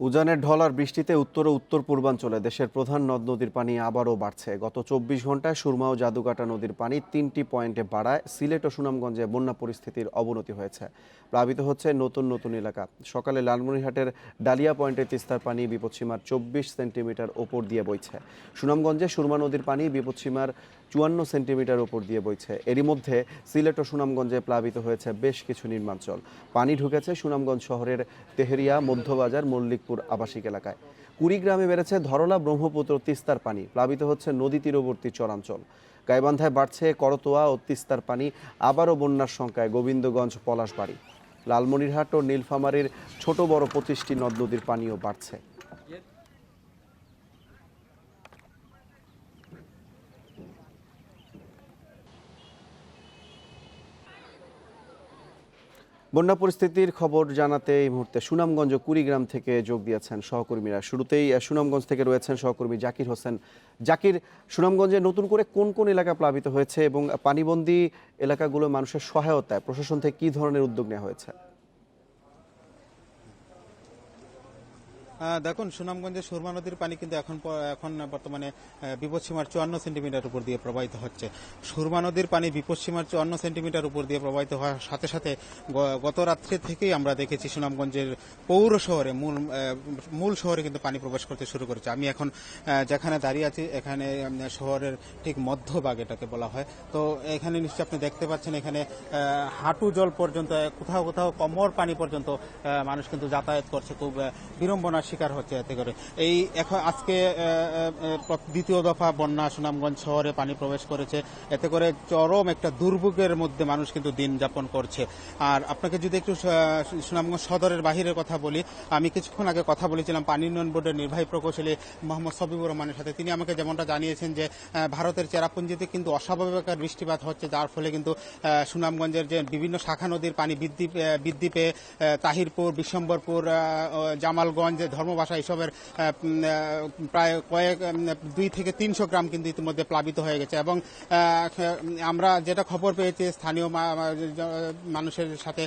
উজানের ঢল আর বৃষ্টিতে উত্তর ও উত্তর পূর্বাঞ্চলে দেশের প্রধান নদ নদীর পানি আবারও বাড়ছে। গত ২৪ ঘন্টায় সুরমা ও জাদুকাটা নদীর পানি ৩টি পয়েন্টে বাড়ায় সিলেট ও সুনামগঞ্জে বন্যা পরিস্থিতির অবনতি হয়েছে। প্লাবিত হচ্ছে নতুন নতুন এলাকা। সকালে লালমনিরহাটের ডালিয়া পয়েন্টে তিস্তার পানি বিপদসীমার ২৪ সেন্টিমিটার ওপর দিয়ে বইছে। সুনামগঞ্জে সুরমা নদীর পানি বিপদসীমার ৫৪ সেন্টিমিটার ওপর দিয়ে বইছে। এরই মধ্যে সিলেট ও সুনামগঞ্জে প্লাবিত হয়েছে বেশ কিছু নির্মাঞ্চল। পানি ঢুকেছে সুনামগঞ্জ শহরের তেহেরিয়া, মধ্যবাজার, মল্লিকপুর আবাসিক এলাকায়। কুড়িগ্রামে বেড়েছে ধরলা, ব্রহ্মপুত্র, তিস্তার পানি। প্লাবিত হচ্ছে নদী তীরবর্তী চরাঞ্চল। গাইবান্ধায় বাড়ছে করতোয়া ও তিস্তার পানি। আবারও বন্যার শঙ্কায় গোবিন্দগঞ্জ, পলাশবাড়ি। লালমনিরহাট ও নীলফামারীর ছোট বড় ২৫টি নদ নদীর পানিও বাড়ছে। বন্যা পরিস্থিতির খবর জানাতে এই মুহূর্তে সুনামগঞ্জ ও কুড়িগ্রাম থেকে যোগ দিয়েছেন সহকর্মীরা। শুরুতেই সুনামগঞ্জ থেকে রয়েছেন সহকর্মী জাকির হোসেন। জাকির, সুনামগঞ্জে নতুন করে কোন কোন এলাকা প্লাবিত হয়েছে এবং পানিবন্দী এলাকাগুলো মানুষের সহায়তায় প্রশাসন থেকে কী ধরনের উদ্যোগ নেওয়া হয়েছে? দেখুন, সুনামগঞ্জের সুরমা নদীর পানি কিন্তু এখন বর্তমানে বিপদসীমার ৫৪ সেন্টিমিটার উপর দিয়ে প্রবাহিত হচ্ছে। সুরমা নদীর পানি বিপদসীমার ৫৪ সেন্টিমিটার উপর দিয়ে প্রবাহিত হওয়ার সাথে সাথে গত রাত্রে থেকেই আমরা দেখেছি সুনামগঞ্জের পৌর শহরে মূল শহরে কিন্তু পানি প্রবেশ করতে শুরু করেছে। আমি এখন যেখানে দাঁড়িয়ে আছি এখানে শহরের ঠিক মধ্যভাগ এটাকে বলা হয়। তো এখানে নিশ্চয়ই আপনি দেখতে পাচ্ছেন, এখানে হাঁটু জল পর্যন্ত, কোথাও কোথাও কোমর পানি পর্যন্ত মানুষ কিন্তু যাতায়াত করছে, খুব বিড়ম্বনার শিকার হচ্ছে এতে করে। এই এখন আজকে দ্বিতীয় দফা বন্যা সুনামগঞ্জ শহরে পানি প্রবেশ করেছে। এতে করে চরম একটা দুর্ভোগের মধ্যে মানুষ কিন্তু দিন যাপন করছে। আর আপনাকে যদি একটু সুনামগঞ্জ সদরের বাহিরের কথা বলি, আমি কিছুক্ষণ আগে কথা বলেছিলাম পানি উন্নয়ন বোর্ডের নির্বাহী প্রকৌশলী মোহাম্মদ সবিবুর রহমানের সাথে। তিনি আমাকে যেমনটা জানিয়েছেন যে ভারতের চেরাপুঞ্জিতে কিন্তু অস্বাভাবিক বৃষ্টিপাত হচ্ছে, যার ফলে কিন্তু সুনামগঞ্জের যে বিভিন্ন শাখা নদীর পানি বৃদ্ধি পেয়ে তাহিরপুর, বিশ্বম্বরপুর, জামালগঞ্জ, ধর্মবাসা এসবের প্রায় ২ থেকে ৩০০ গ্রাম কিন্তু ইতিমধ্যে প্লাবিত হয়ে গেছে। এবং আমরা যেটা খবর পেয়েছি, স্থানীয় মানুষের সাথে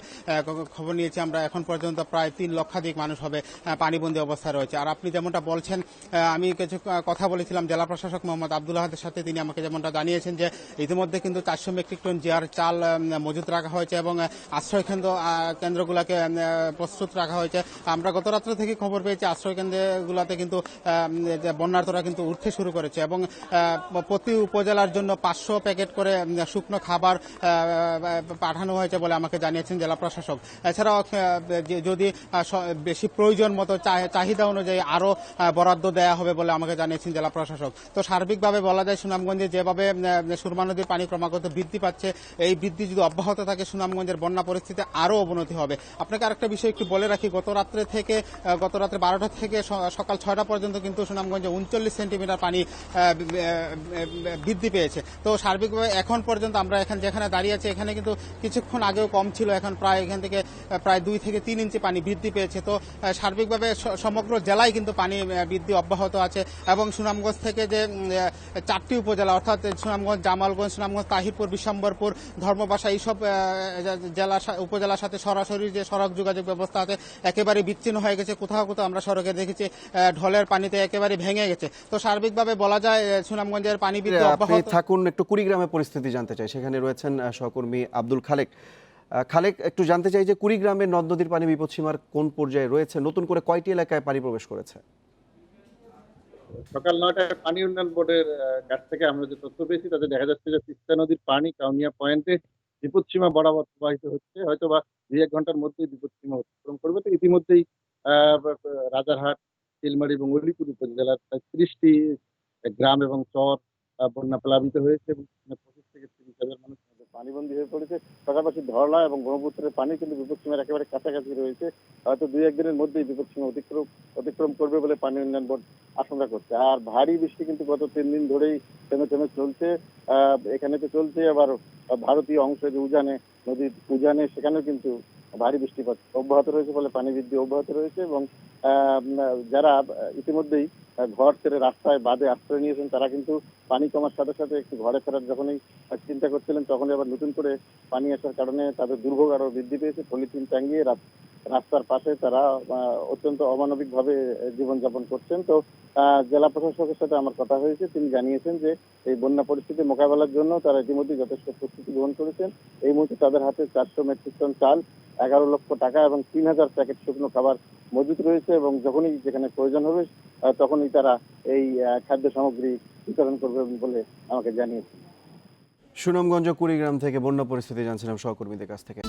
খবর নিয়েছি আমরা, এখন পর্যন্ত প্রায় ৩ লক্ষাধিক মানুষ হবে পানিবন্দী অবস্থায় রয়েছে। আর আপনি যেমনটা বলছেন, আমি কিছু কথা বলেছিলাম জেলা প্রশাসক মোহাম্মদ আব্দুল আহাদের সাথে। তিনি আমাকে যেমনটা জানিয়েছেন যে ইতিমধ্যে কিন্তু ৪০০ মেট্রিক টন জিআর চাল মজুত রাখা হয়েছে এবং আশ্রয় কেন্দ্রগুলোকে প্রস্তুত রাখা হয়েছে। আমরা গত রাত্রে থেকে খবর পেয়েছি আশ্রয় কেন্দ্রগুলোতে কিন্তু বন্যার্তরা কিন্তু উঠতে শুরু করেছে এবং প্রতি উপজেলার জন্য ৫০০ প্যাকেট করে শুকনো খাবার পাঠানো হয়েছে বলে আমাকে জানিয়েছেন জেলা প্রশাসক। এছাড়াও যদি বেশি প্রয়োজন মতো চাহিদা অনুযায়ী আরও বরাদ্দ দেওয়া হবে বলে আমাকে জানিয়েছেন জেলা প্রশাসক। তো সার্বিকভাবে বলা যায়, সুনামগঞ্জে যেভাবে সুরমা নদীর পানি ক্রমাগত বৃদ্ধি পাচ্ছে, এই বৃদ্ধি যদি অব্যাহত থাকে সুনামগঞ্জের বন্যা পরিস্থিতি আরও অবনতি হবে। আপনাকে আরেকটা বিষয় একটু বলে রাখি, গত রাত্রে ১২টা থেকে সকাল ৬টা পর্যন্ত কিন্তু সুনামগঞ্জে ৩৯ সেন্টিমিটার পানি বৃদ্ধি পেয়েছে। তো সার্বিকভাবে এখন পর্যন্ত আমরা যেখানে দাঁড়িয়ে আছি এখানে কিন্তু কিছুক্ষণ আগেও কম ছিল, এখন এখান থেকে প্রায় ২ থেকে ৩ ইঞ্চি পানি বৃদ্ধি পেয়েছে। তো সার্বিকভাবে সমগ্র জেলায় কিন্তু পানি বৃদ্ধি অব্যাহত আছে এবং সুনামগঞ্জ থেকে যে ৪টি উপজেলা অর্থাৎ সুনামগঞ্জ, জামালগঞ্জ, সুনামগঞ্জ, তাহিরপুর, বিশ্বম্বরপুর, ধর্মবাসা এইসব উপজেলার সাথে সরাসরি যে সড়ক যোগাযোগ ব্যবস্থা আছে একেবারে বিচ্ছিন্ন হয়ে গেছে। কোথাও কোথাও আমরা সড়কে দেখেছি ঢলের পানিতে একেবারে ভেঙে গেছে। তো সার্বিকভাবে বলা যায় সুনামগঞ্জের পানি বৃদ্ধি অব্যাহত। থাকুন, একটু কুড়িগ্রামের পরিস্থিতি জানতে চাই। সেখানে রয়েছেন সহকর্মী আব্দুল খালেক। খালেক, একটু জানতে চাই যে কুড়িগ্রামের নদ নদীর পানি বিপদসীমার কোন পর্যায়ে রয়েছে, নতুন করে কয়টি এলাকায় পানি প্রবেশ করেছে? সকাল ৯টায় পানি উন্নয়ন বোর্ডের কাছ থেকে আমরা যে তথ্য পেয়েছি তাতে দেখা যাচ্ছে যে তিস্তা নদীর পানি কাউনিয়া পয়েন্টে বিপদসীমা বরাবর প্রবাহিত হচ্ছে। হয়তোবা ২-১ ঘন্টার মধ্যেই বিপদসীমা অতিক্রম করবে। তো ইতিমধ্যেই রাজারহাট, চিলমারী এবং উলিপুর উপজেলার প্রায় ৩০টি গ্রাম এবং চর বন্যা প্লাবিত হয়েছে এবং ২৫ থেকে ৩০,০০০ মানুষ পানিবন্দী হয়ে পড়েছে। পাশাপাশি ধরলা এবং ব্রহ্মপুত্রের পানি কিন্তু বিপদসীমার একেবারে কাছাকাছি রয়েছে। হয়তো ২-১ দিনের মধ্যেই বিপদসীমা অতিক্রম করবে বলে পানি উন্নয়ন বোর্ড আশঙ্কা করছে। আর ভারী বৃষ্টি কিন্তু গত ৩ দিন ধরেই থেমে থেমে চলছে। এখানে তো চলছে, আবার ভারতীয় অংশে যে নদীর উজানে সেখানেও কিন্তু ভারী বৃষ্টিপাত অব্যাহত রয়েছে, ফলে পানি বৃদ্ধি অব্যাহত রয়েছে এবং যারা ইতিমধ্যেই ঘর ছেড়ে রাস্তায় বাঁধে আশ্রয় নিয়েছেন তারা কিন্তু পানি কমার সাথে সাথে একটু ঘরে ফেরার যখনই চিন্তা করছিলেন তখনই আবার নতুন করে পানি আসার কারণে তাদের দুর্ভোগ আরো বৃদ্ধি পেয়েছে। পলিথিন টাঙ্গিয়ে রাস্তার পাশে তারা অত্যন্ত অমানবিকভাবে জীবনযাপন করছেন। তো জেলা প্রশাসকের সাথে আমার কথা হয়েছে। তিনি জানিয়েছেন যে এই বন্যা পরিস্থিতি মোকাবেলার জন্য তারা ইতিমধ্যে যথেষ্ট প্রস্তুতি গ্রহণ করেছেন। এই মুহূর্তে তাদের হাতে ৪০০ মেট্রিক টন চাল, ১১ লক্ষ টাকা এবং ৩,০০০ প্যাকেট শুকনো খাবার মজুত রয়েছে এবং যখনই যেখানে প্রয়োজন হবে তখনই তারা এই খাদ্য সামগ্রী বিতরণ করবে বলে আমাকে জানিয়েছে। সুনামগঞ্জ কুড়িগ্রাম থেকে বন্যা পরিস্থিতি জানছিলাম সহকর্মীদের কাছ থেকে।